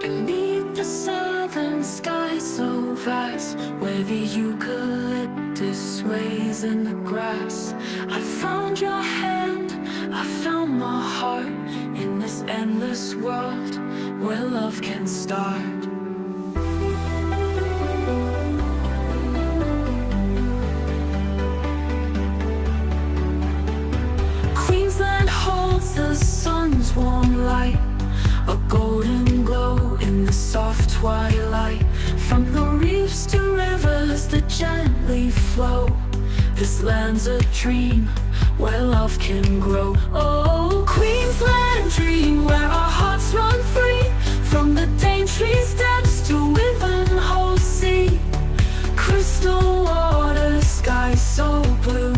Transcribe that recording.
Beneath the southern sky so vast, where the eucalyptus sways in the grass, I found your hand, I found my heart, in this endless world where love can start. Queensland holds the sun's warm light, a golden glow in the soft twilight. From the reefs to rivers that gently flow, this land's a dream where love can grow. Oh, Queensland dream, where our hearts run free, from the Daintree steps to Wivenhoe sea. Crystal water, sky so blue,